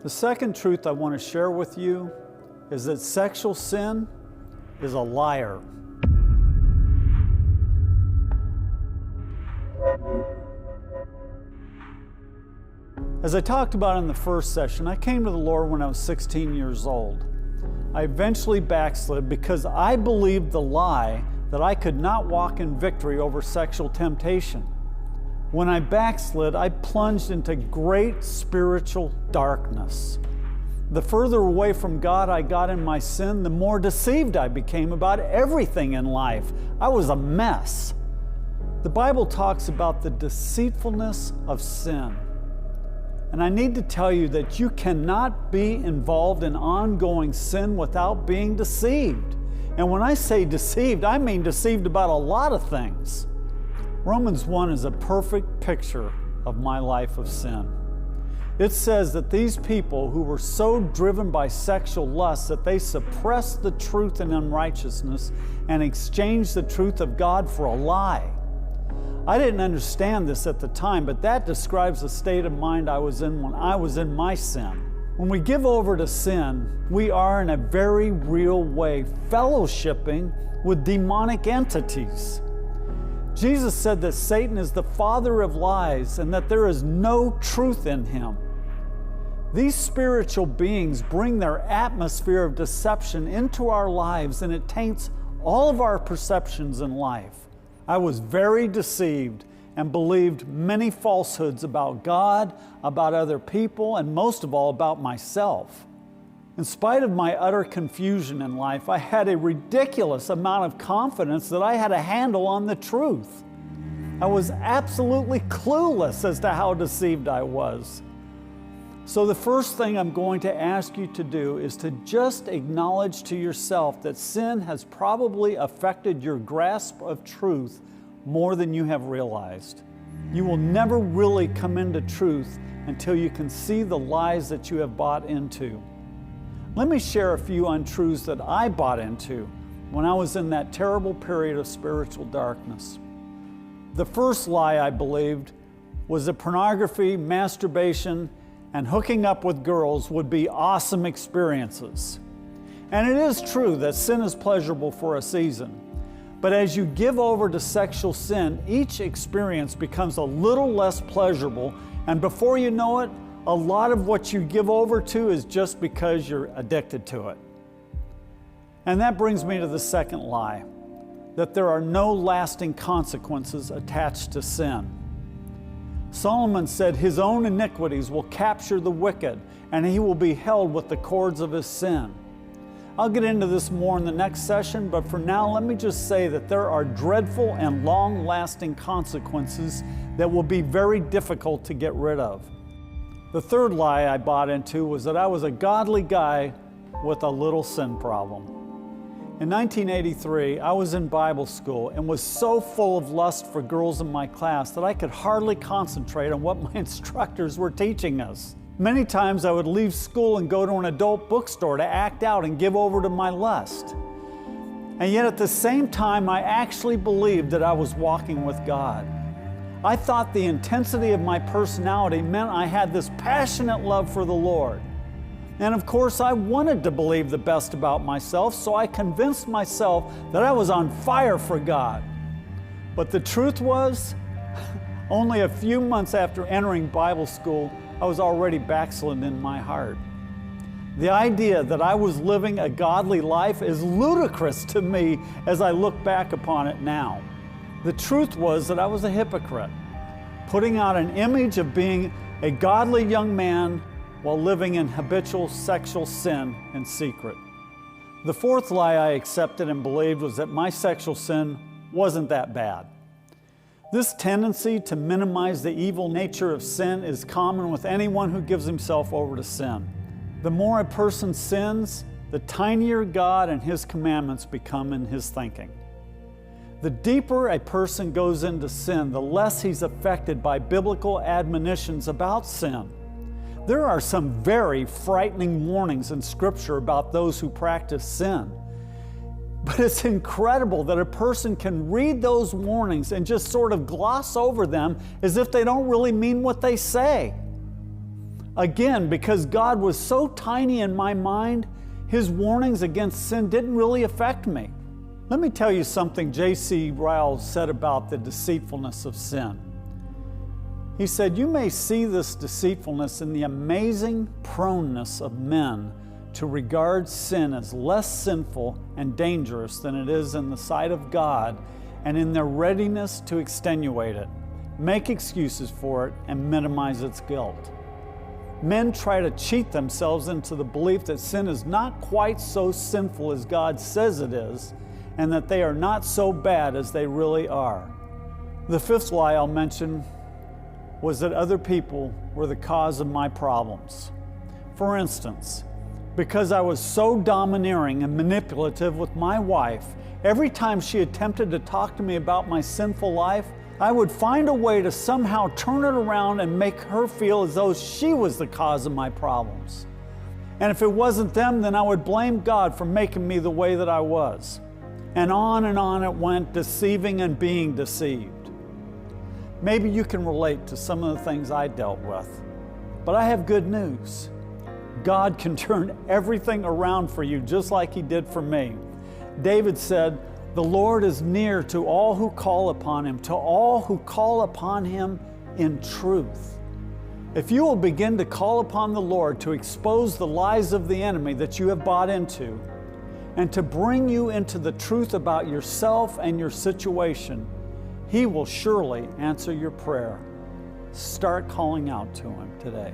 The second truth I want to share with you is that sexual sin is a liar. As I talked about in the first session, I came to the Lord when I was 16 years old. I eventually backslid because I believed the lie that I could not walk in victory over sexual temptation. When I backslid, I plunged into great spiritual darkness. The further away from God I got in my sin, the more deceived I became about everything in life. I was a mess. The Bible talks about the deceitfulness of sin. And I need to tell you that you cannot be involved in ongoing sin without being deceived. And when I say deceived, I mean deceived about a lot of things. Romans 1 is a perfect picture of my life of sin. It says that these people who were so driven by sexual lust that they suppressed the truth in unrighteousness and exchanged the truth of God for a lie. I didn't understand this at the time, but that describes the state of mind I was in when I was in my sin. When we give over to sin, we are in a very real way fellowshipping with demonic entities. Jesus said that Satan is the father of lies and that there is no truth in him. These spiritual beings bring their atmosphere of deception into our lives, and it taints all of our perceptions in life. I was very deceived and believed many falsehoods about God, about other people, and most of all about myself. In spite of my utter confusion in life, I had a ridiculous amount of confidence that I had a handle on the truth. I was absolutely clueless as to how deceived I was. So the first thing I'm going to ask you to do is to just acknowledge to yourself that sin has probably affected your grasp of truth more than you have realized. You will never really come into truth until you can see the lies that you have bought into. Let me share a few untruths that I bought into when I was in that terrible period of spiritual darkness. The first lie I believed was that pornography, masturbation, and hooking up with girls would be awesome experiences. And it is true that sin is pleasurable for a season. But as you give over to sexual sin, each experience becomes a little less pleasurable, and before you know it, a lot of what you give over to is just because you're addicted to it. And that brings me to the second lie, that there are no lasting consequences attached to sin. Solomon said his own iniquities will capture the wicked, and he will be held with the cords of his sin. I'll get into this more in the next session, but for now, let me just say that there are dreadful and long-lasting consequences that will be very difficult to get rid of. The third lie I bought into was that I was a godly guy with a little sin problem. In 1983, I was in Bible school and was so full of lust for girls in my class that I could hardly concentrate on what my instructors were teaching us. Many times I would leave school and go to an adult bookstore to act out and give over to my lust. And yet at the same time, I actually believed that I was walking with God. I thought the intensity of my personality meant I had this passionate love for the Lord. And of course, I wanted to believe the best about myself, so I convinced myself that I was on fire for God. But the truth was, only a few months after entering Bible school, I was already backslidden in my heart. The idea that I was living a godly life is ludicrous to me as I look back upon it now. The truth was that I was a hypocrite, putting out an image of being a godly young man while living in habitual sexual sin in secret. The fourth lie I accepted and believed was that my sexual sin wasn't that bad. This tendency to minimize the evil nature of sin is common with anyone who gives himself over to sin. The more a person sins, the tinier God and His commandments become in his thinking. The deeper a person goes into sin, the less he's affected by biblical admonitions about sin. There are some very frightening warnings in Scripture about those who practice sin. But it's incredible that a person can read those warnings and just sort of gloss over them as if they don't really mean what they say. Again, because God was so tiny in my mind, His warnings against sin didn't really affect me. Let me tell you something J.C. Ryle said about the deceitfulness of sin. He said, "You may see this deceitfulness in the amazing proneness of men to regard sin as less sinful and dangerous than it is in the sight of God, and in their readiness to extenuate it, make excuses for it, and minimize its guilt. Men try to cheat themselves into the belief that sin is not quite so sinful as God says it is, and that they are not so bad as they really are." The fifth lie I'll mention was that other people were the cause of my problems. For instance, because I was so domineering and manipulative with my wife, every time she attempted to talk to me about my sinful life, I would find a way to somehow turn it around and make her feel as though she was the cause of my problems. And if it wasn't them, then I would blame God for making me the way that I was. And on it went, deceiving and being deceived. Maybe you can relate to some of the things I dealt with, but I have good news. God can turn everything around for you just like He did for me. David said, "The Lord is near to all who call upon Him, to all who call upon Him in truth." If you will begin to call upon the Lord to expose the lies of the enemy that you have bought into, and to bring you into the truth about yourself and your situation, He will surely answer your prayer. Start calling out to Him today.